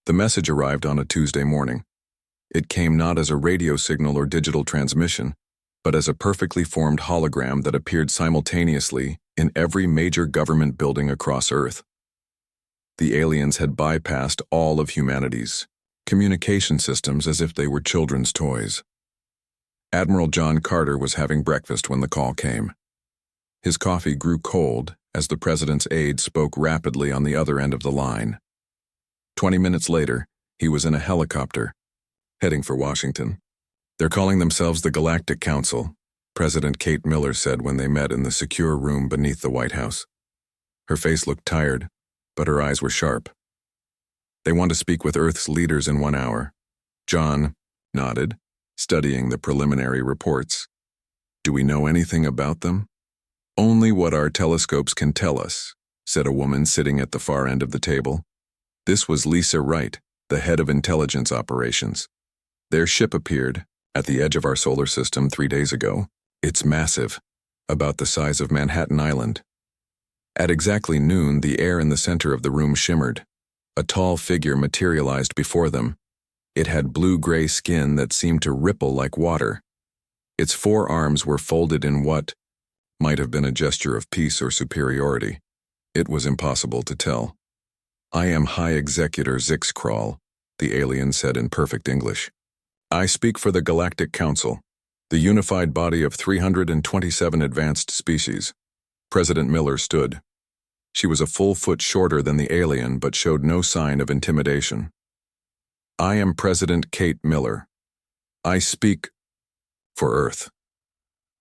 The message arrived on a Tuesday morning. It came not as a radio signal or digital transmission, but as a perfectly formed hologram that appeared simultaneously in every major government building across Earth. The aliens had bypassed all of humanity's communication systems as if they were children's toys. Admiral John Carter was having breakfast when the call came. His coffee grew cold as the president's aide spoke rapidly on the other end of the line. 20 minutes later, he was in a helicopter, heading for Washington. "They're calling themselves the Galactic Council," President Kate Miller said when they met in the secure room beneath the White House. Her face looked tired, but her eyes were sharp. "They want to speak with Earth's leaders in 1 hour." John nodded, studying the preliminary reports. "Do we know anything about them?" "Only what our telescopes can tell us," said a woman sitting at the far end of the table. This was Lisa Wright, the head of intelligence operations. "Their ship appeared at the edge of our solar system 3 days ago. It's massive, about the size of Manhattan Island." At exactly noon, the air in the center of the room shimmered. A tall figure materialized before them. It had blue-gray skin that seemed to ripple like water. Its 4 arms were folded in what might have been a gesture of peace or superiority. It was impossible to tell. "I am High Executor Zixcrawl," the alien said in perfect English. "I speak for the Galactic Council, the unified body of 327 advanced species." President Miller stood. She was a full foot shorter than the alien but showed no sign of intimidation. "I am President Kate Miller. I speak for Earth."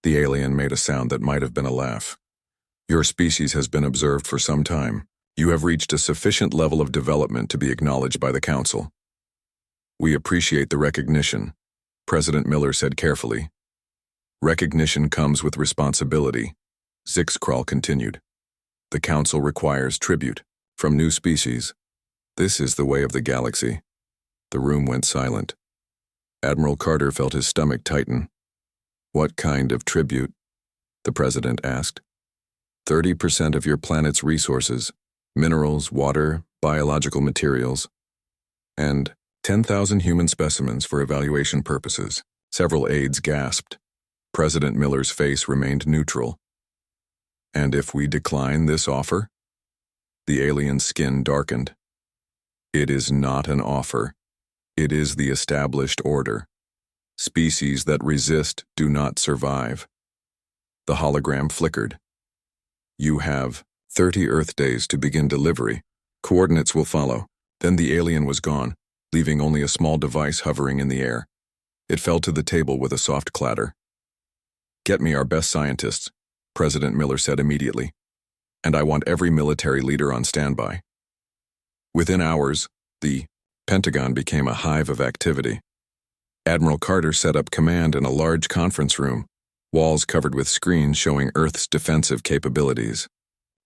The alien made a sound that might have been a laugh. "Your species has been observed for some time. You have reached a sufficient level of development to be acknowledged by the Council." "We appreciate the recognition," President Miller said carefully. "Recognition comes with responsibility," Zixcrawl continued. "The Council requires tribute from new species. This is the way of the galaxy." The room went silent. Admiral Carter felt his stomach tighten. "What kind of tribute?" the president asked. 30% of your planet's resources, minerals, water, biological materials, and 10,000 human specimens for evaluation purposes." Several aides gasped. President Miller's face remained neutral. "And if we decline this offer?" The alien's skin darkened. "It is not an offer. It is the established order. Species that resist do not survive." The hologram flickered. "You have 30 Earth days to begin delivery. Coordinates will follow." Then the alien was gone, leaving only a small device hovering in the air. It fell to the table with a soft clatter. "Get me our best scientists," President Miller said immediately. "And I want every military leader on standby." Within hours, the Pentagon became a hive of activity. Admiral Carter set up command in a large conference room, walls covered with screens showing Earth's defensive capabilities.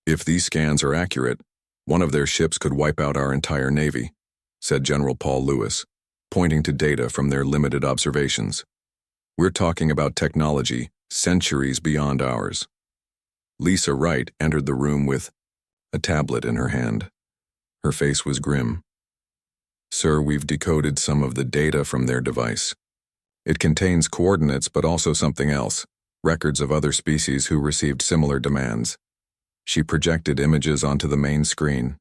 "If these scans are accurate, one of their ships could wipe out our entire Navy," said General Paul Lewis, pointing to data from their limited observations. "We're talking about technology centuries beyond ours." Lisa Wright entered the room with a tablet in her hand. Her face was grim. "Sir, we've decoded some of the data from their device. It contains coordinates but also something else, records of other species who received similar demands." She projected images onto the main screen.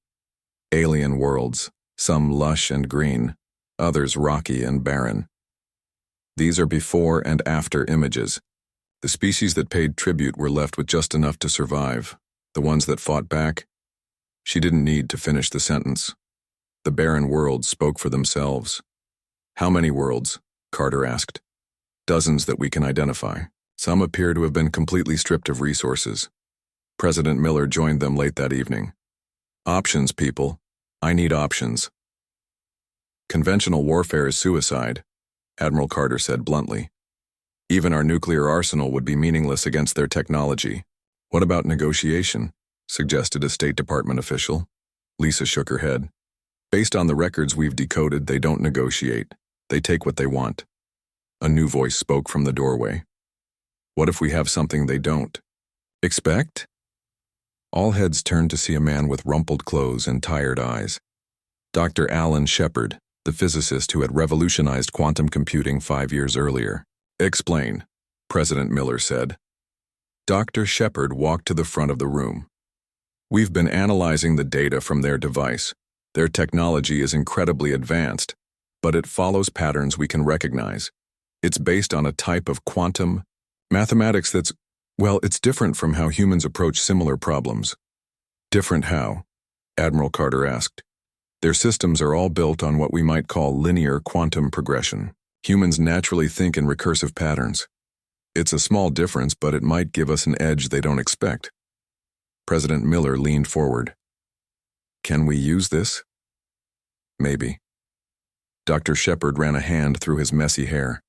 Alien worlds, some lush and green, others rocky and barren. These are before and after images. The species that paid tribute were left with just enough to survive. The ones that fought back? She didn't need to finish the sentence. The barren worlds spoke for themselves. "How many worlds?" Carter asked. "Dozens that we can identify. Some appear to have been completely stripped of resources." President Miller joined them late that evening. "Options, people. I need options." "Conventional warfare is suicide," Admiral Carter said bluntly. "Even our nuclear arsenal would be meaningless against their technology." "What about negotiation?" suggested a State Department official. Lisa shook her head. "Based on the records we've decoded, they don't negotiate. They take what they want." A new voice spoke from the doorway. "What if we have something they don't?" "Expect?" All heads turned to see a man with rumpled clothes and tired eyes. Dr. Alan Shepard, the physicist who had revolutionized quantum computing 5 years earlier. Explain, President Miller said. Dr. Shepard walked to the front of the room. We've been analyzing the data from their device. Their technology is incredibly advanced, but it follows patterns we can recognize. It's based on a type of quantum mathematics that's, well, it's different from how humans approach similar problems. Different how? Admiral Carter asked. Their systems are all built on what we might call linear quantum progression. Humans naturally think in recursive patterns. It's a small difference, but it might give us an edge they don't expect. President Miller leaned forward. Can we use this? Maybe. Dr. Shepard ran a hand through his messy hair.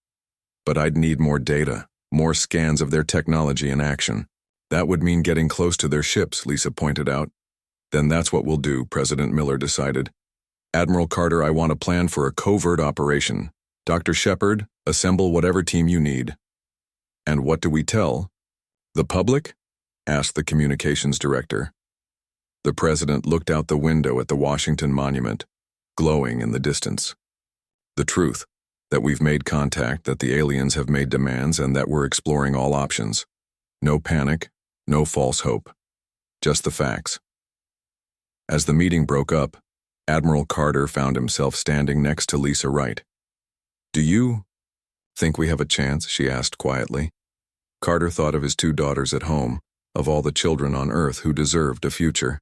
But I'd need more data, more scans of their technology in action. That would mean getting close to their ships, Lisa pointed out. Then that's what we'll do, President Miller decided. Admiral Carter, I want a plan for a covert operation. Dr. Shepard, assemble whatever team you need. And what do we tell? The public? Asked the communications director. The president looked out the window at the Washington Monument, glowing in the distance. The truth, that we've made contact, that the aliens have made demands, and that we're exploring all options. No panic, no false hope. Just the facts. As the meeting broke up, Admiral Carter found himself standing next to Lisa Wright. Do you think we have a chance? She asked quietly. Carter thought of his 2 daughters at home, of all the children on Earth who deserved a future.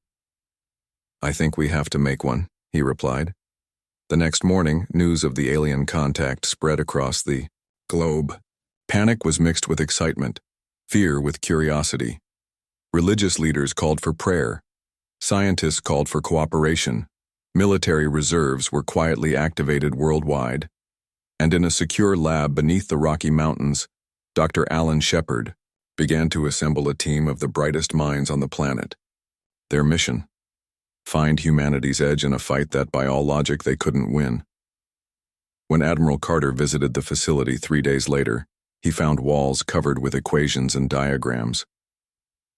I think we have to make one, he replied. The next morning, news of the alien contact spread across the globe. Panic was mixed with excitement, fear with curiosity. Religious leaders called for prayer. Scientists called for cooperation. Military reserves were quietly activated worldwide. And in a secure lab beneath the Rocky Mountains, Dr. Alan Shepard began to assemble a team of the brightest minds on the planet. Their mission: find humanity's edge in a fight that, by all logic, they couldn't win. When Admiral Carter visited the facility 3 days later, he found walls covered with equations and diagrams.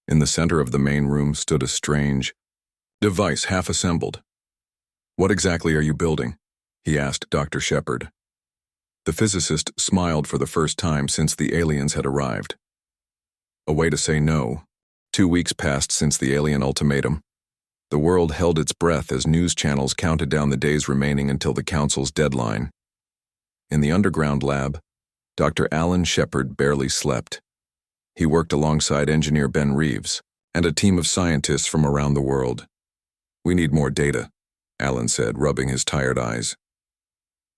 In the center of the main room stood a strange device half-assembled. What exactly are you building? He asked Dr. Shepard. The physicist smiled for the first time since the aliens had arrived. A way to say no. 2 weeks passed since the alien ultimatum. The world held its breath as news channels counted down the days remaining until the Council's deadline. In the underground lab, Dr. Alan Shepard barely slept. He worked alongside engineer Ben Reeves and a team of scientists from around the world. We need more data, Alan said, rubbing his tired eyes.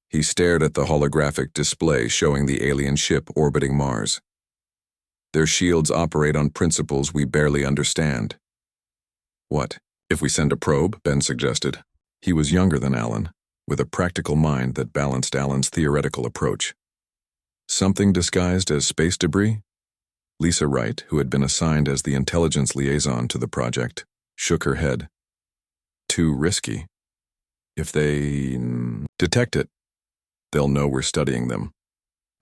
He stared at the holographic display showing the alien ship orbiting Mars. Their shields operate on principles we barely understand. What, if we send a probe? Ben suggested. He was younger than Alan, with a practical mind that balanced Alan's theoretical approach. Something disguised as space debris? Lisa Wright, who had been assigned as the intelligence liaison to the project, shook her head. Too risky. If they detect it, they'll know we're studying them.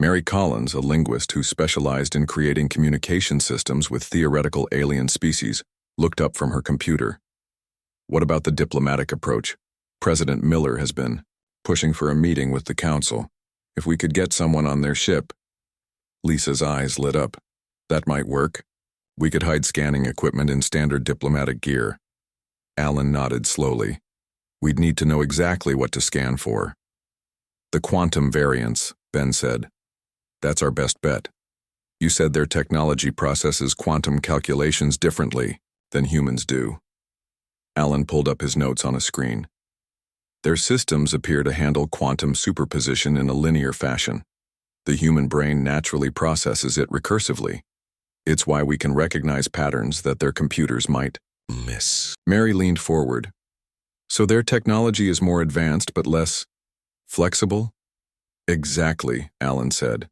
Mary Collins, a linguist who specialized in creating communication systems with theoretical alien species, looked up from her computer. What about the diplomatic approach? President Miller has been pushing for a meeting with the Council. If we could get someone on their ship. Lisa's eyes lit up. That might work. We could hide scanning equipment in standard diplomatic gear. Alan nodded slowly. We'd need to know exactly what to scan for. The quantum variants, Ben said. That's our best bet. You said their technology processes quantum calculations differently than humans do. Alan pulled up his notes on a screen. Their systems appear to handle quantum superposition in a linear fashion. The human brain naturally processes it recursively. It's why we can recognize patterns that their computers might miss. Mary leaned forward. So their technology is more advanced but less flexible? Exactly, Alan said.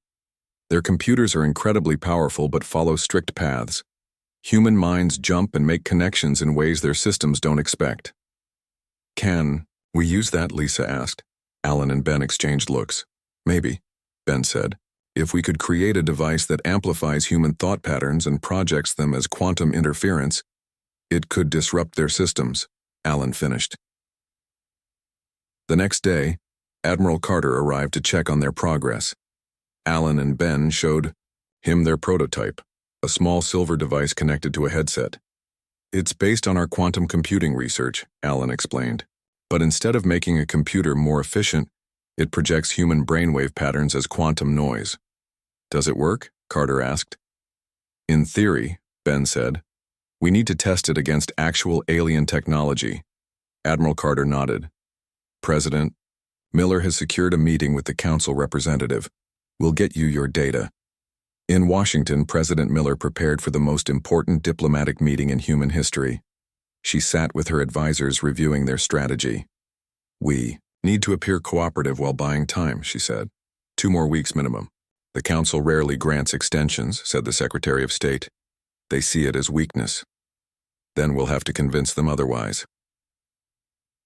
Their computers are incredibly powerful but follow strict paths. Human minds jump and make connections in ways their systems don't expect. Can we use that? Lisa asked. Alan and Ben exchanged looks. Maybe, Ben said. If we could create a device that amplifies human thought patterns and projects them as quantum interference, it could disrupt their systems, Alan finished. The next day, Admiral Carter arrived to check on their progress. Alan and Ben showed him their prototype, a small silver device connected to a headset. It's based on our quantum computing research, Alan explained. But instead of making a computer more efficient, it projects human brainwave patterns as quantum noise. Does it work? Carter asked. In theory, Ben said. We need to test it against actual alien technology. Admiral Carter nodded. President, Miller has secured a meeting with the council representative. We'll get you your data. In Washington, President Miller prepared for the most important diplomatic meeting in human history. She sat with her advisors reviewing their strategy. We need to appear cooperative while buying time, she said. 2 more weeks minimum. The council rarely grants extensions, said the Secretary of State. They see it as weakness. Then we'll have to convince them otherwise.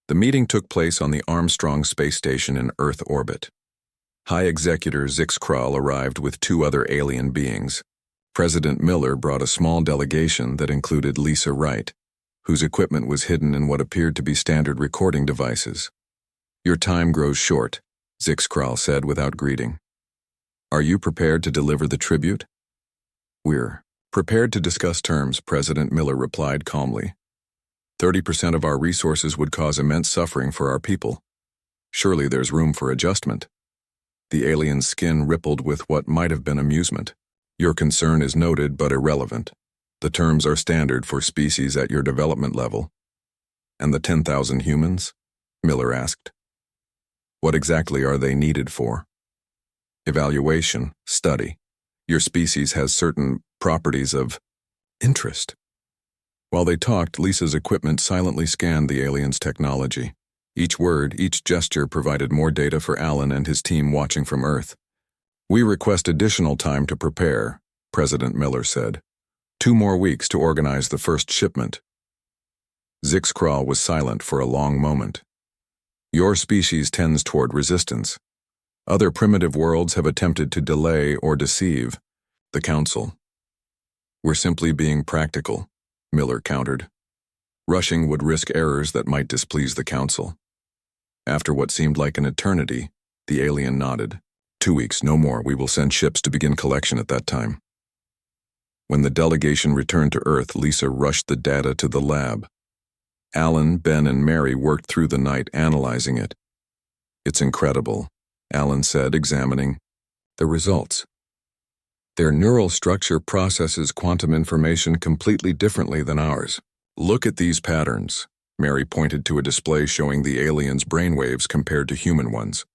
The meeting took place on the Armstrong space station in Earth orbit. High Executor Zix Kral arrived with 2 other alien beings. President Miller brought a small delegation that included Lisa Wright, whose equipment was hidden in what appeared to be standard recording devices. Your time grows short, Zix Kral said without greeting. Are you prepared to deliver the tribute? We're prepared to discuss terms, President Miller replied calmly. 30% of our resources would cause immense suffering for our people. Surely there's room for adjustment. The alien's skin rippled with what might have been amusement. Your concern is noted but irrelevant. The terms are standard for species at your development level. And the 10,000 humans? Miller asked. What exactly are they needed for? Evaluation, study. Your species has certain properties of interest. While they talked, Lisa's equipment silently scanned the alien's technology. Each word, each gesture provided more data for Alan and his team watching from Earth. We request additional time to prepare, President Miller said. 2 more weeks to organize the first shipment. Zix Kral was silent for a long moment. Your species tends toward resistance. Other primitive worlds have attempted to delay or deceive the Council. We're simply being practical, Miller countered. Rushing would risk errors that might displease the Council. After what seemed like an eternity, the alien nodded. 2 weeks, no more. We will send ships to begin collection at that time. When the delegation returned to Earth, Lisa rushed the data to the lab. Alan, Ben, and Mary worked through the night analyzing it. It's incredible, Alan said, examining the results. Their neural structure processes quantum information completely differently than ours. Look at these patterns. Mary pointed to a display showing the aliens' brainwaves compared to human ones.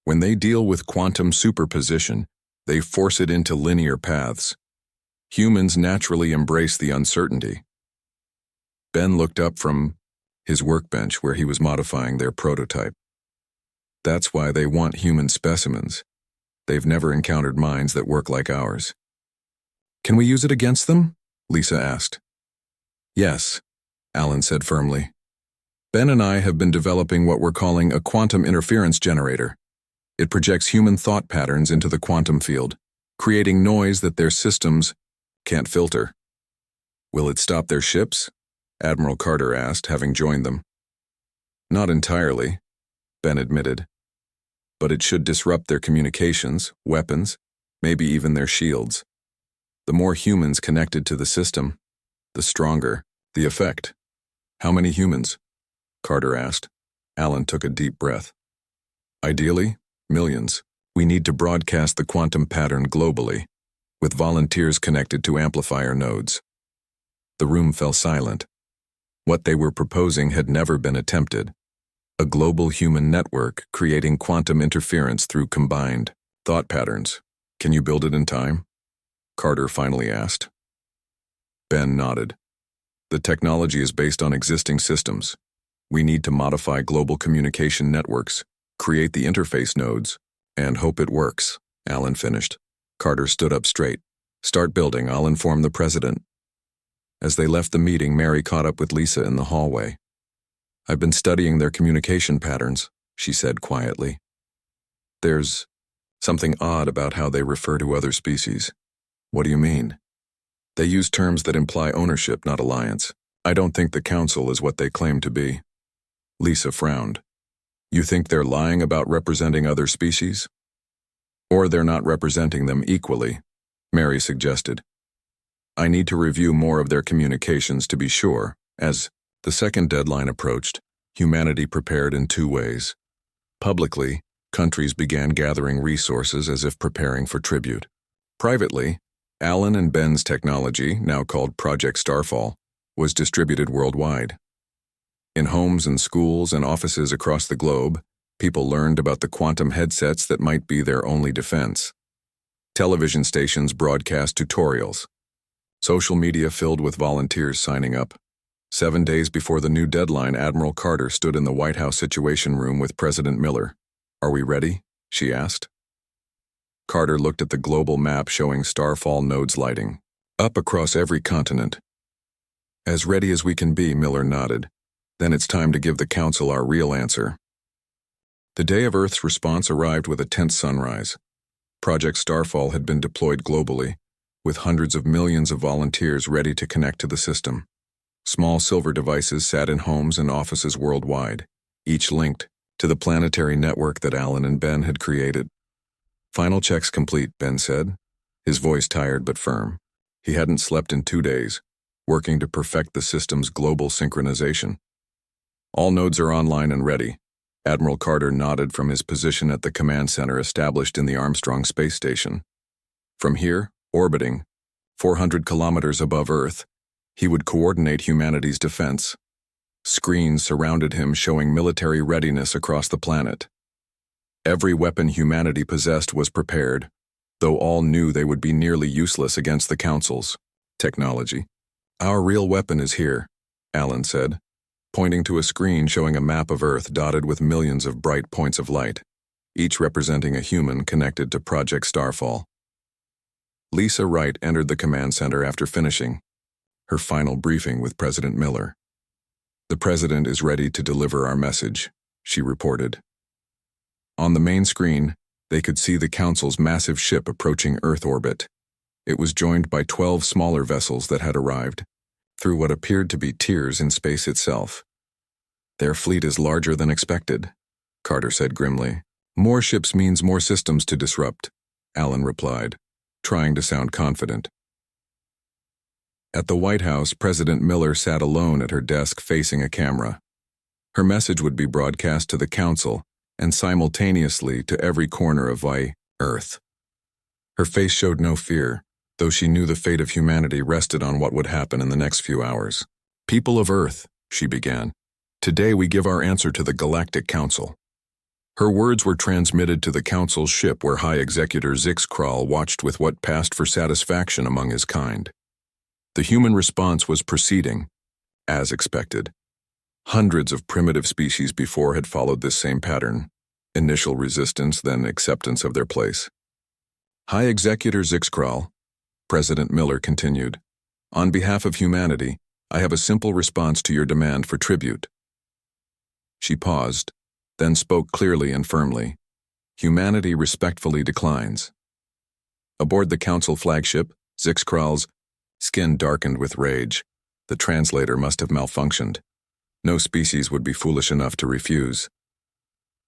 When they deal with quantum superposition, they force it into linear paths. Humans naturally embrace the uncertainty. Ben looked up from his workbench where he was modifying their prototype. That's why they want human specimens. They've never encountered minds that work like ours. Can we use it against them? Lisa asked. Yes, Alan said firmly. Ben and I have been developing what we're calling a quantum interference generator. It projects human thought patterns into the quantum field, creating noise that their systems can't filter. Will it stop their ships? Admiral Carter asked, having joined them. Not entirely, Ben admitted. But it should disrupt their communications, weapons, maybe even their shields. The more humans connected to the system, the stronger the effect. How many humans? Carter asked. Alan took a deep breath. Ideally, millions. We need to broadcast the quantum pattern globally, with volunteers connected to amplifier nodes. The room fell silent. What they were proposing had never been attempted. A global human network creating quantum interference through combined thought patterns. Can you build it in time? Carter finally asked. Ben nodded. The technology is based on existing systems. We need to modify global communication networks, create the interface nodes, and hope it works, Alan finished. Carter stood up straight. Start building, I'll inform the president. As they left the meeting, Mary caught up with Lisa in the hallway. I've been studying their communication patterns, she said quietly. There's something odd about how they refer to other species. What do you mean? They use terms that imply ownership, not alliance. I don't think the Council is what they claim to be. Lisa frowned. You think they're lying about representing other species? Or they're not representing them equally, Mary suggested. I need to review more of their communications to be sure. As the second deadline approached, humanity prepared in two ways. Publicly, countries began gathering resources as if preparing for tribute. Privately, Alan and Ben's technology, now called Project Starfall, was distributed worldwide. In homes and schools and offices across the globe, people learned about the quantum headsets that might be their only defense. Television stations broadcast tutorials. Social media filled with volunteers signing up. 7 days before the new deadline, Admiral Carter stood in the White House Situation Room with President Miller. "Are we ready?" she asked. Carter looked at the global map showing starfall nodes lighting up across every continent. "As ready as we can be," Miller nodded. "Then it's time to give the Council our real answer." The day of Earth's response arrived with a tense sunrise. Project Starfall had been deployed globally, with hundreds of millions of volunteers ready to connect to the system. Small silver devices sat in homes and offices worldwide, each linked to the planetary network that Alan and Ben had created. "Final checks complete," Ben said, his voice tired but firm. He hadn't slept in 2 days, working to perfect the system's global synchronization. "All nodes are online and ready." Admiral Carter nodded from his position at the command center established in the Armstrong space station. From here, orbiting 400 kilometers above Earth, he would coordinate humanity's defense. Screens surrounded him showing military readiness across the planet. Every weapon humanity possessed was prepared, though all knew they would be nearly useless against the Council's technology. "Our real weapon is here," Alan said, pointing to a screen showing a map of Earth dotted with millions of bright points of light, each representing a human connected to Project Starfall. Lisa Wright entered the command center after finishing her final briefing with President Miller. "The President is ready to deliver our message," she reported. On the main screen, they could see the Council's massive ship approaching Earth orbit. It was joined by 12 smaller vessels that had arrived, through what appeared to be tiers in space itself. "Their fleet is larger than expected," Carter said grimly. "More ships means more systems to disrupt," Alan replied, trying to sound confident. At the White House, President Miller sat alone at her desk facing a camera. Her message would be broadcast to the Council and simultaneously to every corner of Earth. Her face showed no fear, though she knew the fate of humanity rested on what would happen in the next few hours. "People of Earth," she began, "today we give our answer to the Galactic Council." Her words were transmitted to the Council's ship where High Executor Zixkral watched with what passed for satisfaction among his kind. The human response was proceeding, as expected. Hundreds of primitive species before had followed this same pattern. Initial resistance, then acceptance of their place. "High Executor Zixkral," President Miller continued, "on behalf of humanity, I have a simple response to your demand for tribute." She paused, then spoke clearly and firmly. "Humanity respectfully declines." Aboard the Council flagship, Zixkral's skin darkened with rage. The translator must have malfunctioned. No species would be foolish enough to refuse.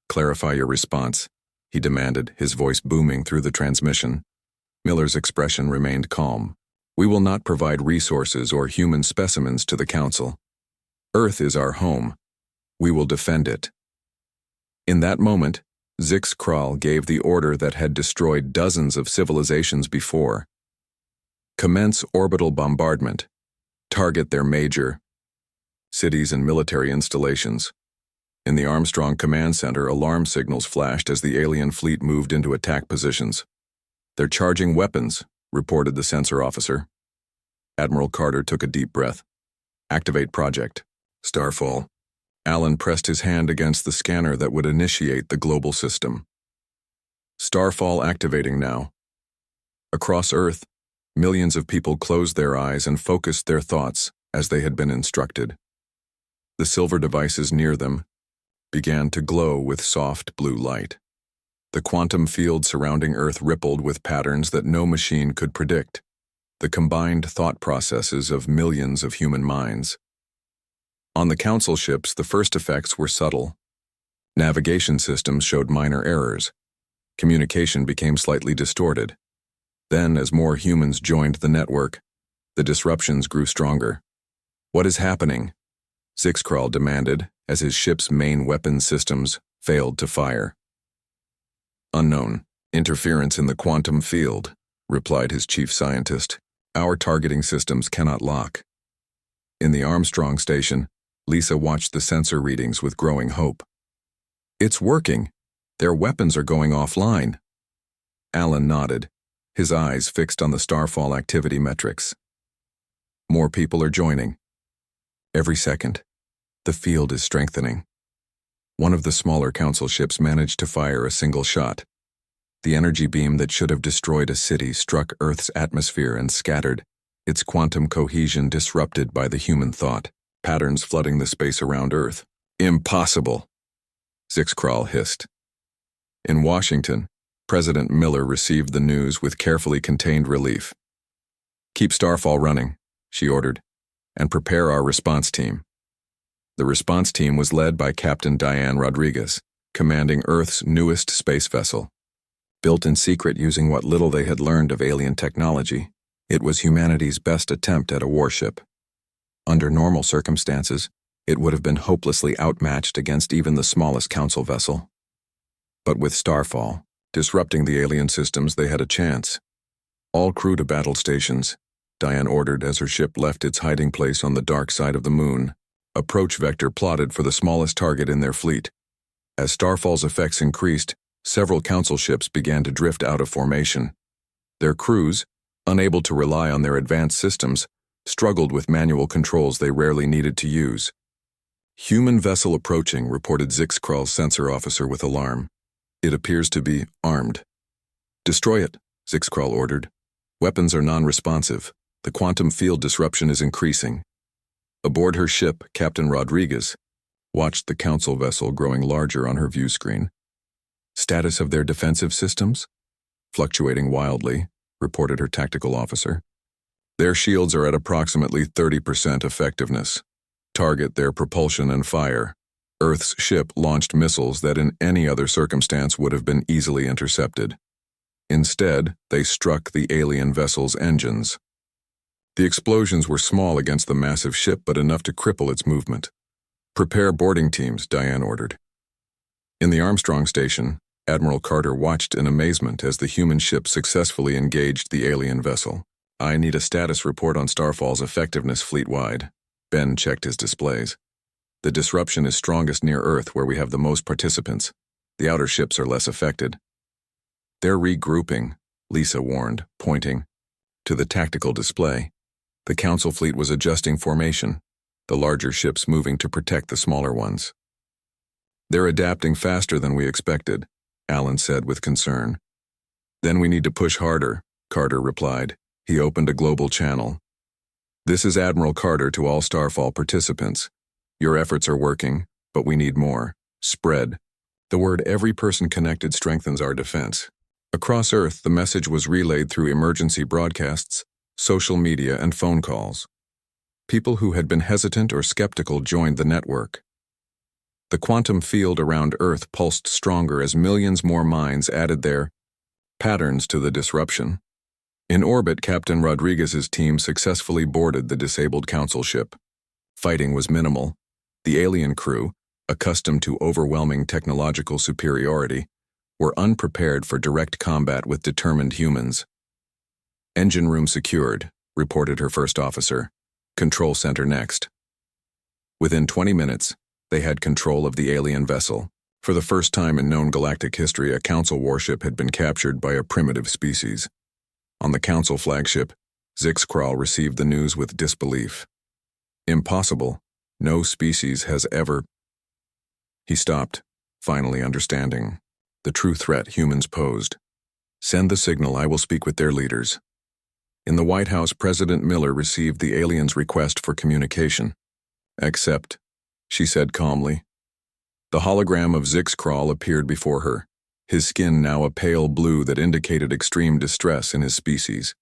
"Clarify your response," he demanded, his voice booming through the transmission. Miller's expression remained calm. "We will not provide resources or human specimens to the Council. Earth is our home. We will defend it." In that moment, Zixkral gave the order that had destroyed dozens of civilizations before. "Commence orbital bombardment. Target their major cities and military installations." In the Armstrong Command Center, alarm signals flashed as the alien fleet moved into attack positions. "They're charging weapons," reported the sensor officer. Admiral Carter took a deep breath. "Activate Project Starfall." Alan pressed his hand against the scanner that would initiate the global system. "Starfall activating now." Across Earth, millions of people closed their eyes and focused their thoughts as they had been instructed. The silver devices near them began to glow with soft blue light. The quantum field surrounding Earth rippled with patterns that no machine could predict, the combined thought processes of millions of human minds. On the Council ships, the first effects were subtle. Navigation systems showed minor errors. Communication became slightly distorted. Then, as more humans joined the network, the disruptions grew stronger. "What is happening?" Zixkral demanded as his ship's main weapon systems failed to fire. "Unknown. Interference in the quantum field," replied his chief scientist. "Our targeting systems cannot lock." In the Armstrong station, Lisa watched the sensor readings with growing hope. "It's working. Their weapons are going offline." Alan nodded, his eyes fixed on the starfall activity metrics. "More people are joining. Every second, the field is strengthening." One of the smaller council ships managed to fire a single shot. The energy beam that should have destroyed a city struck Earth's atmosphere and scattered, its quantum cohesion disrupted by the human thought patterns flooding the space around Earth. "Impossible," Zixkral hissed. In Washington, President Miller received the news with carefully contained relief. "Keep Starfall running," she ordered, "and prepare our response team." The response team was led by Captain Diane Rodriguez, commanding Earth's newest space vessel. Built in secret using what little they had learned of alien technology, it was humanity's best attempt at a warship. Under normal circumstances, it would have been hopelessly outmatched against even the smallest council vessel. But with Starfall disrupting the alien systems, they had a chance. "All crew to battle stations," Diane ordered as her ship left its hiding place on the dark side of the moon, approach vector plotted for the smallest target in their fleet. As Starfall's effects increased, several council ships began to drift out of formation. Their crews, unable to rely on their advanced systems, struggled with manual controls they rarely needed to use. "Human vessel approaching," reported Zixkral's sensor officer with alarm. "It appears to be armed." "Destroy it," Zixkral ordered. "Weapons are non-responsive. The quantum field disruption is increasing." Aboard her ship, Captain Rodriguez watched the council vessel growing larger on her view screen. "Status of their defensive systems?" "Fluctuating wildly," reported her tactical officer. "Their shields are at approximately 30% effectiveness. Target their propulsion and fire." Earth's ship launched missiles that in any other circumstance would have been easily intercepted. Instead, they struck the alien vessel's engines. The explosions were small against the massive ship, but enough to cripple its movement. "Prepare boarding teams," Diane ordered. In the Armstrong station, Admiral Carter watched in amazement as the human ship successfully engaged the alien vessel. "I need a status report on Starfall's effectiveness fleet-wide." Ben checked his displays. "The disruption is strongest near Earth, where we have the most participants. The outer ships are less affected." "They're regrouping," Lisa warned, pointing to the tactical display. The council fleet was adjusting formation, the larger ships moving to protect the smaller ones. "They're adapting faster than we expected," Alan said with concern. "Then we need to push harder," Carter replied. He opened a global channel. "This is Admiral Carter to all Starfall participants. Your efforts are working, but we need more. Spread." The word "every person connected" strengthens our defense. Across Earth, the message was relayed through emergency broadcasts, social media, and phone calls. People who had been hesitant or skeptical joined the network. The quantum field around Earth pulsed stronger as millions more minds added their patterns to the disruption. In orbit, Captain Rodriguez's team successfully boarded the disabled council ship. Fighting was minimal. The alien crew, accustomed to overwhelming technological superiority, were unprepared for direct combat with determined humans. "Engine room secured," reported her first officer. "Control center next." Within 20 minutes, they had control of the alien vessel. For the first time in known galactic history, a council warship had been captured by a primitive species. On the council flagship, Zixkral received the news with disbelief. "Impossible. No species has ever—" He stopped, finally understanding the true threat humans posed. "Send the signal. I will speak with their leaders." In the White House, President Miller received the aliens' request for communication. "Accept," she said calmly. The hologram of Zixkral appeared before her, his skin now a pale blue that indicated extreme distress in his species.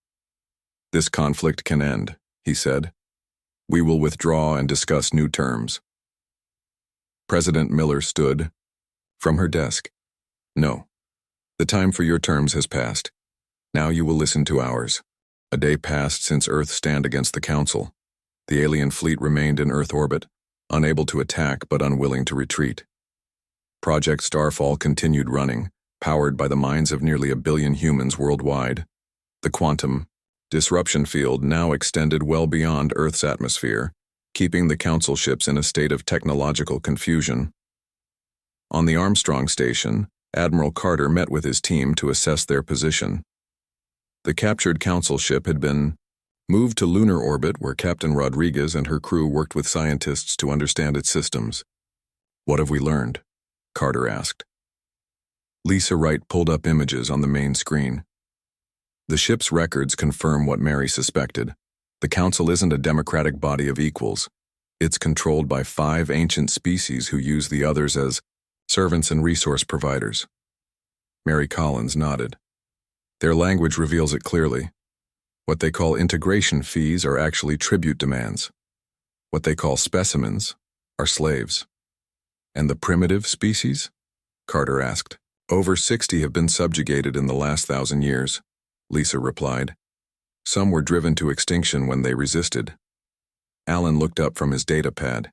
"This conflict can end," he said. "We will withdraw and discuss new terms." President Miller stood, From her desk. No. The time for your terms has passed. Now you will listen to ours. A day passed since Earth stand against the Council. The alien fleet remained in Earth orbit, unable to attack but unwilling to retreat. Project Starfall continued running, powered by the minds of nearly 1 billion humans worldwide. The quantum disruption field now extended well beyond Earth's atmosphere, keeping the Council ships in a state of technological confusion. On the Armstrong station, Admiral Carter met with his team to assess their position. The captured Council ship had been moved to lunar orbit, where Captain Rodriguez and her crew worked with scientists to understand its systems. "What have we learned?" Carter asked. Lisa Wright pulled up images on the main screen. The ship's records confirm what Mary suspected. The Council isn't a democratic body of equals. It's controlled by 5 ancient species who use the others as servants and resource providers. Mary Collins nodded. Their language reveals it clearly. What they call integration fees are actually tribute demands. What they call specimens are slaves. And the primitive species? Carter asked. Over 60 have been subjugated in the last 1,000 years, Lisa replied. Some were driven to extinction when they resisted. Alan looked up from his data pad.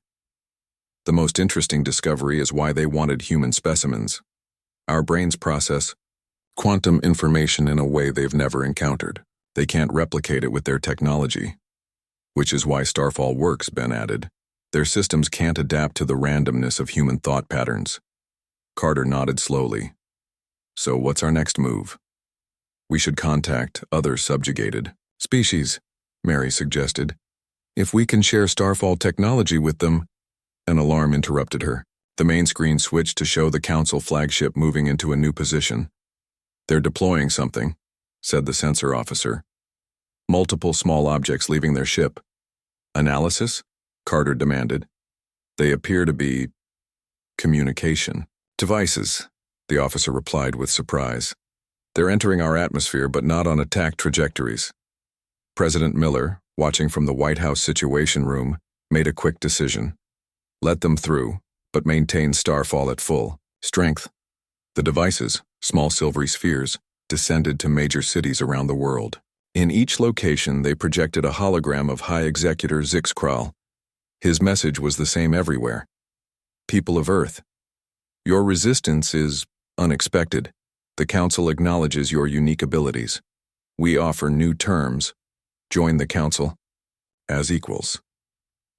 The most interesting discovery is why they wanted human specimens. Our brains process quantum information in a way they've never encountered. They can't replicate it with their technology. Which is why Starfall works, Ben added. Their systems can't adapt to the randomness of human thought patterns. Carter nodded slowly. So what's our next move? We should contact other subjugated species, Mary suggested. If we can share Starfall technology with them. An alarm interrupted her. The main screen switched to show the Council flagship moving into a new position. They're deploying something, said the sensor officer. Multiple small objects leaving their ship. Analysis? Carter demanded. They appear to be communication devices, the officer replied with surprise. They're entering our atmosphere but not on attack trajectories. President Miller, watching from the White House Situation Room, made a quick decision. Let them through, but maintain Starfall at full strength. The devices, small silvery spheres, descended to major cities around the world. In each location, they projected a hologram of High Executor Zixkral. His message was the same everywhere. People of Earth, your resistance is unexpected. The Council acknowledges your unique abilities. We offer new terms. Join the Council as equals.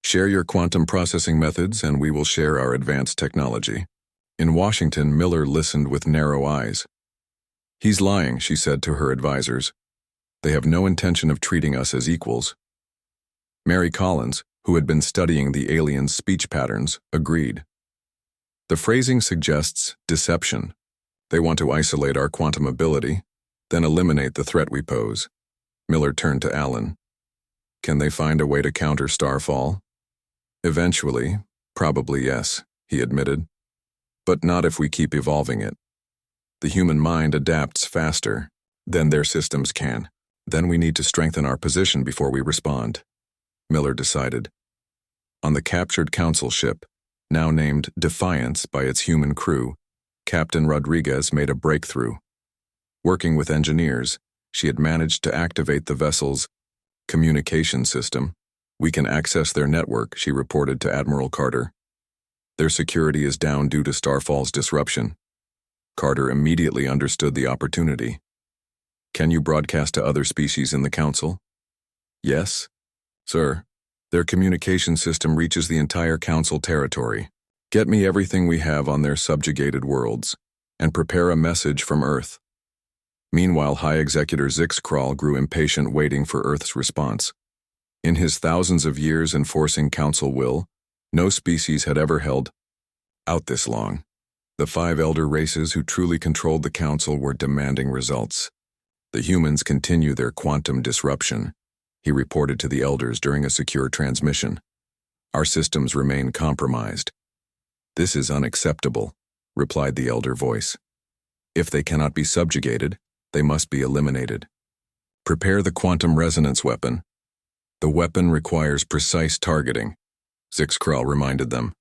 Share your quantum processing methods and we will share our advanced technology. In Washington, Miller listened with narrow eyes. He's lying, she said to her advisors. They have no intention of treating us as equals. Mary Collins, who had been studying the aliens' speech patterns, agreed. The phrasing suggests deception. They want to isolate our quantum ability, then eliminate the threat we pose. Miller turned to Alan. Can they find a way to counter Starfall? Eventually, probably yes, he admitted. But not if we keep evolving it. The human mind adapts faster than their systems can. Then we need to strengthen our position before we respond, Miller decided. On the captured Council ship, now named Defiance by its human crew, Captain Rodriguez made a breakthrough. Working with engineers, she had managed to activate the vessel's communication system. We can access their network, she reported to Admiral Carter. Their security is down due to Starfall's disruption. Carter immediately understood the opportunity. Can you broadcast to other species in the Council? Yes, sir. Their communication system reaches the entire Council territory. Get me everything we have on their subjugated worlds, and prepare a message from Earth. Meanwhile, High Executor Zixkral grew impatient waiting for Earth's response. In his thousands of years enforcing Council will, no species had ever held out this long. The 5 elder races who truly controlled the Council were demanding results. The humans continue their quantum disruption, he reported to the elders during a secure transmission. Our systems remain compromised. This is unacceptable, replied the elder voice. If they cannot be subjugated, they must be eliminated. Prepare the quantum resonance weapon. The weapon requires precise targeting, Zixkral reminded them.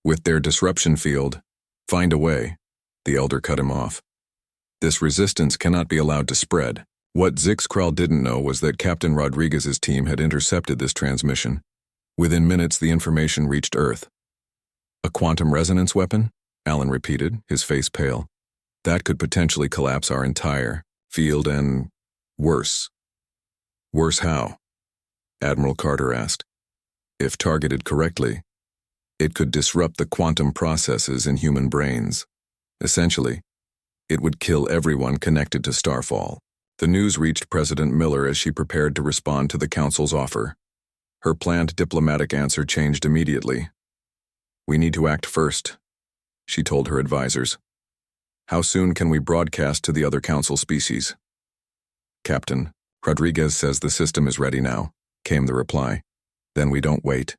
With their disruption field, find a way, The elder cut him off. This resistance cannot be allowed to spread. What Zixkral didn't know was that Captain Rodriguez's team had intercepted this transmission. Within minutes, the information reached Earth. A quantum resonance weapon? Alan repeated, his face pale. That could potentially collapse our entire field and worse. Worse how? Admiral Carter asked. If targeted correctly, it could disrupt the quantum processes in human brains. Essentially, it would kill everyone connected to Starfall. The news reached President Miller as she prepared to respond to the Council's offer. Her planned diplomatic answer changed immediately. We need to act first, she told her advisors. How soon can we broadcast to the other Council species? Captain, Rodriguez says the system is ready now, came the reply. Then we don't wait.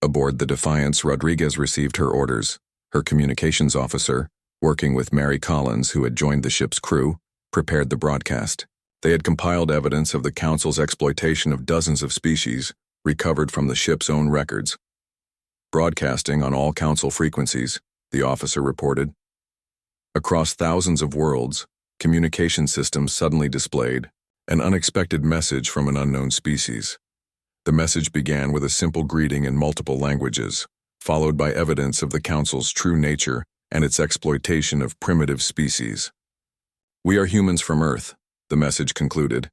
Aboard the Defiance, Rodriguez received her orders. Her communications officer, working with Mary Collins, who had joined the ship's crew, prepared the broadcast. They had compiled evidence of the Council's exploitation of dozens of species, recovered from the ship's own records. Broadcasting on all Council frequencies, the officer reported. Across thousands of worlds, communication systems suddenly displayed an unexpected message from an unknown species. The message began with a simple greeting in multiple languages, followed by evidence of the Council's true nature and its exploitation of primitive species. We are humans from Earth, the message concluded.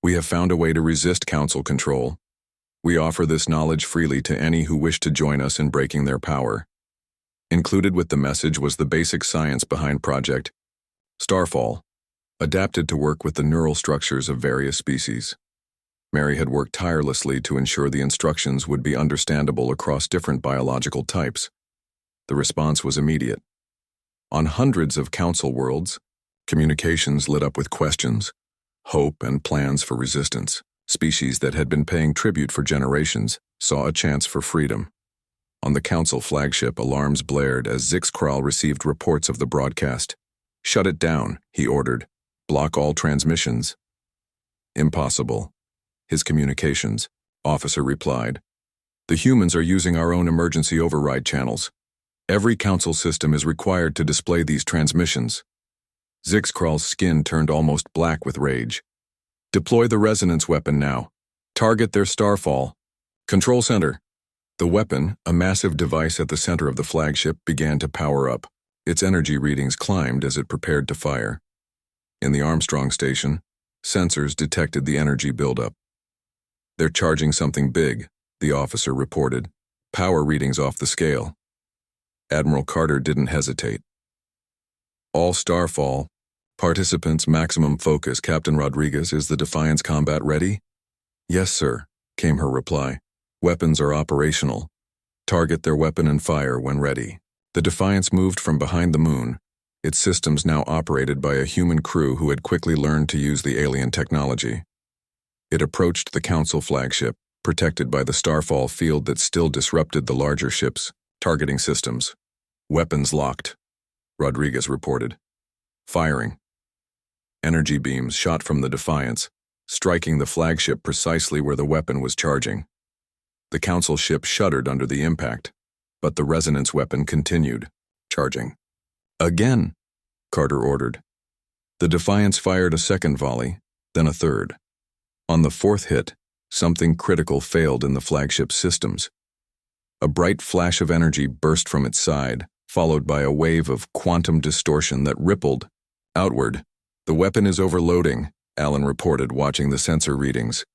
We have found a way to resist Council control. We offer this knowledge freely to any who wish to join us in breaking their power. Included with the message was the basic science behind Project Starfall, adapted to work with the neural structures of various species. Mary had worked tirelessly to ensure the instructions would be understandable across different biological types. The response was immediate. On hundreds of Council worlds, communications lit up with questions, hope, and plans for resistance. Species that had been paying tribute for generations saw a chance for freedom. On the Council flagship, alarms blared as Zixkral received reports of the broadcast. Shut it down, he ordered. Block all transmissions. Impossible. His communications officer replied. The humans are using our own emergency override channels. Every Council system is required to display these transmissions. Zixkral's skin turned almost black with rage. Deploy the resonance weapon now. Target their starfall. Control center. The weapon, a massive device at the center of the flagship, began to power up. Its energy readings climbed as it prepared to fire. In the Armstrong station, sensors detected the energy buildup. They're charging something big, the officer reported. Power readings off the scale. Admiral Carter didn't hesitate. All starfall. Participants maximum focus. Captain Rodriguez, is the Defiance combat ready? Yes, sir, came her reply. Weapons are operational. Target their weapon and fire when ready. The Defiance moved from behind the moon, its systems now operated by a human crew who had quickly learned to use the alien technology. It approached the Council flagship, protected by the starfall field that still disrupted the larger ship's targeting systems. Weapons locked, Rodriguez reported. Firing. Energy beams shot from the Defiance, striking the flagship precisely where the weapon was charging. The Council ship shuddered under the impact, but the resonance weapon continued, charging. Again, Carter ordered. The Defiance fired a second volley, then a third. On the fourth hit, something critical failed in the flagship's systems. A bright flash of energy burst from its side, followed by a wave of quantum distortion that rippled outward. The weapon is overloading, Alan reported, watching the sensor readings.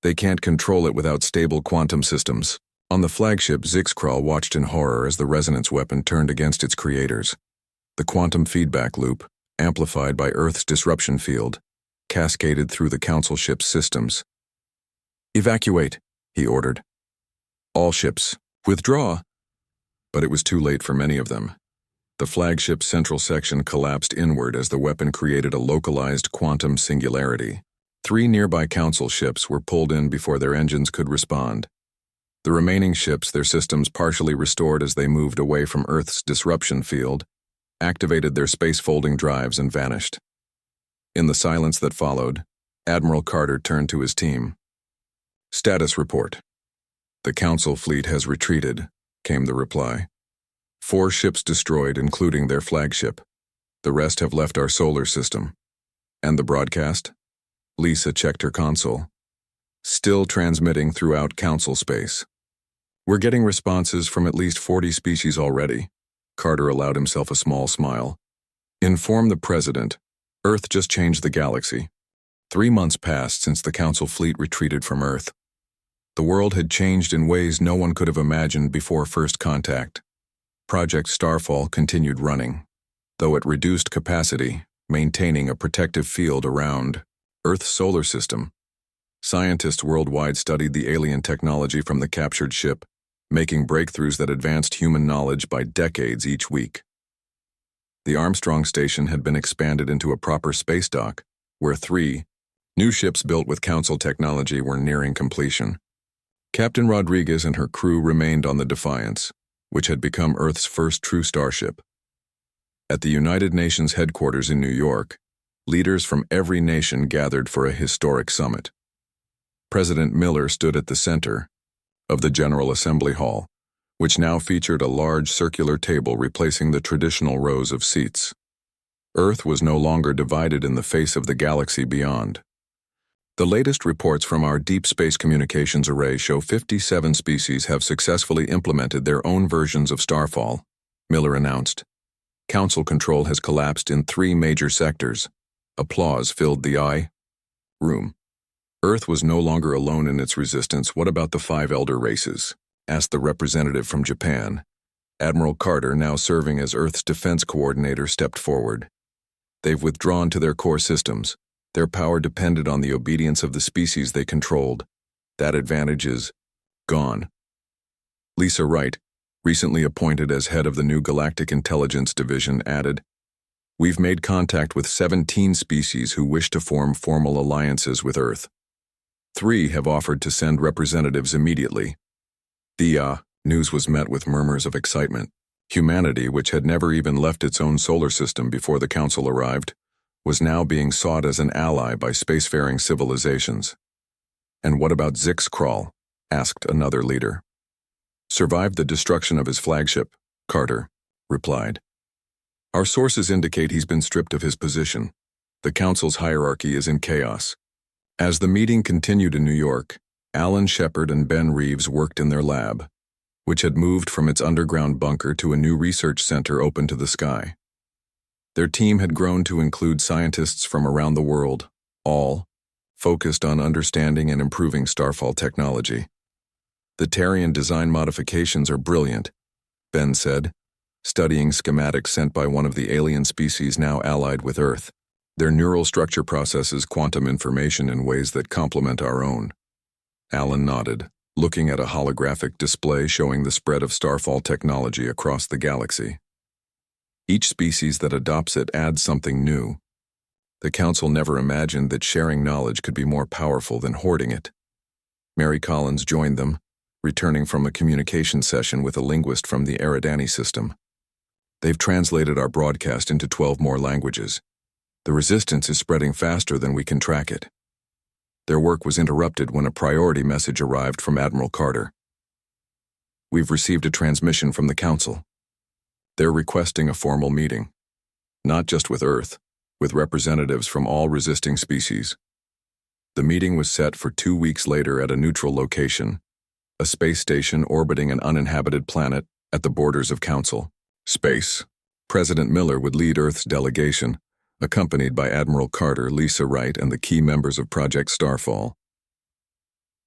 They can't control it without stable quantum systems. On the flagship, Zixkral watched in horror as the resonance weapon turned against its creators. The quantum feedback loop, amplified by Earth's disruption field, cascaded through the Council ship's systems. Evacuate, he ordered. All ships, withdraw. But it was too late for many of them. The flagship's central section collapsed inward as the weapon created a localized quantum singularity. 3 nearby Council ships were pulled in before their engines could respond. The remaining ships, their systems partially restored as they moved away from Earth's disruption field, activated their space-folding drives and vanished. In the silence that followed, Admiral Carter turned to his team. Status report. The Council fleet has retreated, came the reply. 4 ships destroyed, including their flagship. The rest have left our solar system. And the broadcast? Lisa checked her console. Still transmitting throughout Council space. We're getting responses from at least 40 species already. Carter allowed himself a small smile. Inform the President. Earth just changed the galaxy. 3 months passed since the Council fleet retreated from Earth. The world had changed in ways no one could have imagined before first contact. Project Starfall continued running, though at reduced capacity, maintaining a protective field around Earth's solar system. Scientists worldwide studied the alien technology from the captured ship, making breakthroughs that advanced human knowledge by decades each week. The Armstrong Station had been expanded into a proper space dock, where 3 new ships built with Council technology were nearing completion. Captain Rodriguez and her crew remained on the Defiance, which had become Earth's first true starship. At the United Nations headquarters in New York, leaders from every nation gathered for a historic summit. President Miller stood at the center of the General Assembly Hall, which now featured a large circular table replacing the traditional rows of seats. Earth was no longer divided in the face of the galaxy beyond. The latest reports from our Deep Space Communications Array show 57 species have successfully implemented their own versions of Starfall, Miller announced. Council control has collapsed in 3 major sectors. Applause filled the room. Earth was no longer alone in its resistance. What about the 5 elder races? Asked the representative from Japan. Admiral Carter, now serving as Earth's defense coordinator, stepped forward. They've withdrawn to their core systems. Their power depended on the obedience of the species they controlled. That advantage is gone. Lisa Wright, recently appointed as head of the new Galactic Intelligence Division, added, "We've made contact with 17 species who wish to form formal alliances with Earth. 3 have offered to send representatives immediately." The news was met with murmurs of excitement. Humanity, which had never even left its own solar system before the Council arrived, was now being sought as an ally by spacefaring civilizations. "And what about Zixkral?" asked another leader. "Survived the destruction of his flagship," Carter replied. "Our sources indicate he's been stripped of his position. The Council's hierarchy is in chaos." As the meeting continued in New York, Alan Shepard and Ben Reeves worked in their lab, which had moved from its underground bunker to a new research center open to the sky. Their team had grown to include scientists from around the world, all focused on understanding and improving Starfall technology. "The Tarian design modifications are brilliant," Ben said, studying schematics sent by one of the alien species now allied with Earth. "Their neural structure processes quantum information in ways that complement our own." Alan nodded, looking at a holographic display showing the spread of Starfall technology across the galaxy. Each species that adopts it adds something new. The Council never imagined that sharing knowledge could be more powerful than hoarding it. Mary Collins joined them, returning from a communication session with a linguist from the Eridani system. "They've translated our broadcast into 12 more languages. The resistance is spreading faster than we can track it." Their work was interrupted when a priority message arrived from Admiral Carter. "We've received a transmission from the Council. They're requesting a formal meeting. Not just with Earth, with representatives from all resisting species." The meeting was set for 2 weeks later at a neutral location, a space station orbiting an uninhabited planet at the borders of Council space. President Miller would lead Earth's delegation, accompanied by Admiral Carter, Lisa Wright, and the key members of Project Starfall.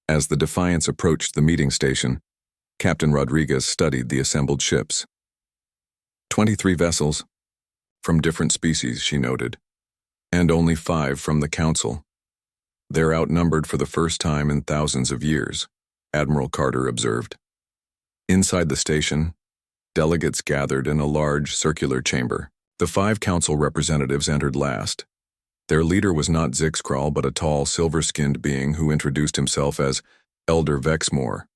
As the Defiance approached the meeting station, Captain Rodriguez studied the assembled ships. 23 vessels, from different species, she noted, and only 5 from the Council. "They're outnumbered for the first time in thousands of years," Admiral Carter observed. Inside the station, delegates gathered in a large circular chamber. The 5 Council representatives entered last. Their leader was not Zixkral, but a tall, silver-skinned being who introduced himself as Elder Vexmore.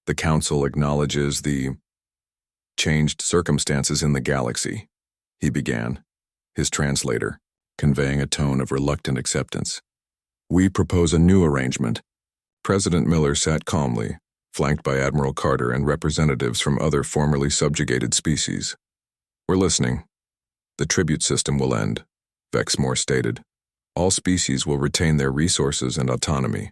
"The Council acknowledges the changed circumstances in the galaxy," he began, his translator conveying a tone of reluctant acceptance. "We propose a new arrangement." President Miller sat calmly, flanked by Admiral Carter and representatives from other formerly subjugated species. "We're listening. The tribute system will end," Vexmore stated. "All species will retain their resources and autonomy."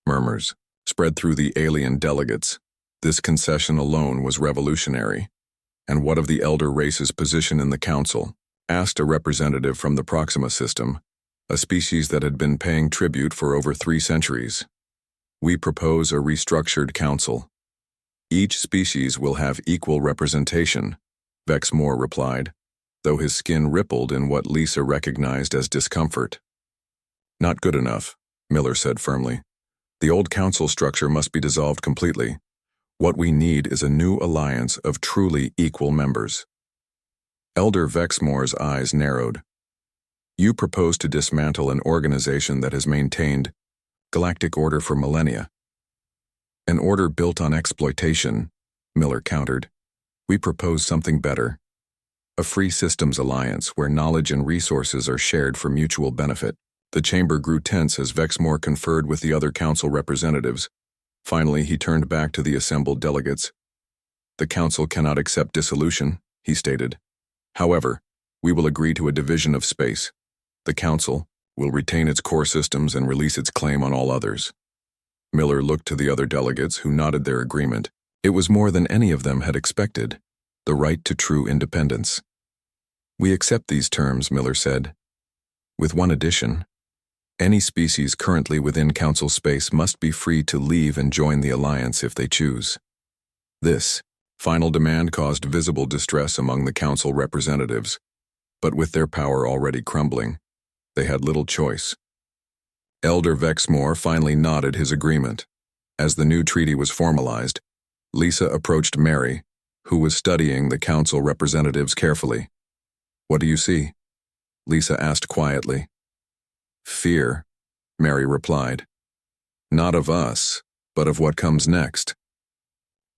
Murmurs spread through the alien delegates. This concession alone was revolutionary. "And what of the elder race's position in the council?" asked a representative from the Proxima system, a species that had been paying tribute for over 3 centuries. "We propose a restructured council. Each species will have equal representation," Vexmore replied, though his skin rippled in what Lisa recognized as discomfort. "Not good enough," Miller said firmly. "The old council structure must be dissolved completely. What we need is a new alliance of truly equal members." Elder Vexmore's eyes narrowed. "You propose to dismantle an organization that has maintained galactic order for millennia." "An order built on exploitation," Miller countered. "We propose something better. A free systems alliance where knowledge and resources are shared for mutual benefit." The chamber grew tense as Vexmore conferred with the other council representatives. Finally, he turned back to the assembled delegates. "The council cannot accept dissolution," he stated. "However, we will agree to a division of space. The council will retain its core systems and release its claim on all others." Miller looked to the other delegates, who nodded their agreement. It was more than any of them had expected, the right to true independence. "We accept these terms," Miller said. "With one addition. Any species currently within council space must be free to leave and join the alliance if they choose." This final demand caused visible distress among the council representatives, but with their power already crumbling, they had little choice. Elder Vexmore finally nodded his agreement. As the new treaty was formalized, Lisa approached Mary, who was studying the council representatives carefully. "What do you see?" Lisa asked quietly. "Fear," Mary replied. "Not of us, but of what comes next.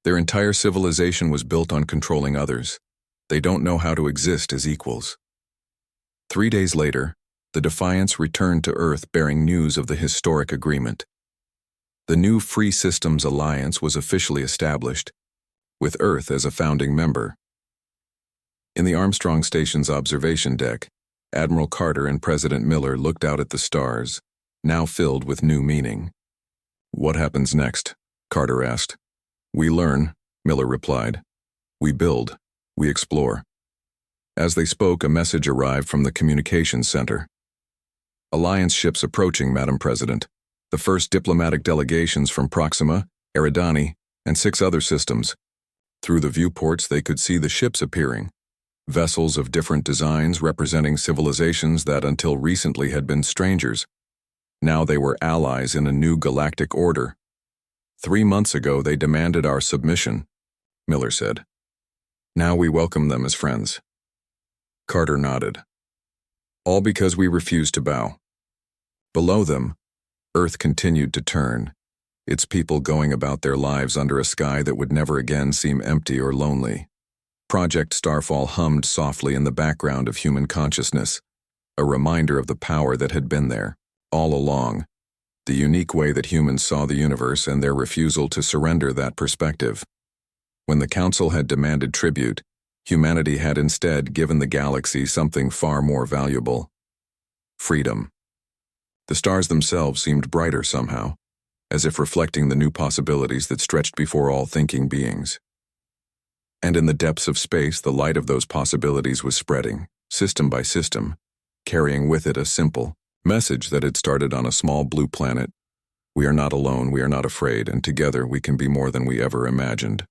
Their entire civilization was built on controlling others. They don't know how to exist as equals." 3 days later, the Defiance returned to Earth bearing news of the historic agreement. The new Free Systems Alliance was officially established, with Earth as a founding member. In the Armstrong Station's observation deck, Admiral Carter and President Miller looked out at the stars, now filled with new meaning. "What happens next?" Carter asked. "We learn," Miller replied. "We build. We explore." As they spoke, a message arrived from the communications center. "Alliance ships approaching, Madam President. The first diplomatic delegations from Proxima, Eridani, and 6 other systems." Through the viewports, they could see the ships appearing. Vessels of different designs representing civilizations that until recently had been strangers. Now they were allies in a new galactic order. 3 months ago they demanded our submission," Miller said. "Now we welcome them as friends." Carter nodded. "All because we refused to bow." Below them, Earth continued to turn, its people going about their lives under a sky that would never again seem empty or lonely. Project Starfall hummed softly in the background of human consciousness, a reminder of the power that had been there, all along, the unique way that humans saw the universe and their refusal to surrender that perspective. When the Council had demanded tribute, humanity had instead given the galaxy something far more valuable: freedom. The stars themselves seemed brighter somehow, as if reflecting the new possibilities that stretched before all thinking beings. And in the depths of space, the light of those possibilities was spreading, system by system, carrying with it a simple message that had started on a small blue planet: "We are not alone, we are not afraid, and together we can be more than we ever imagined."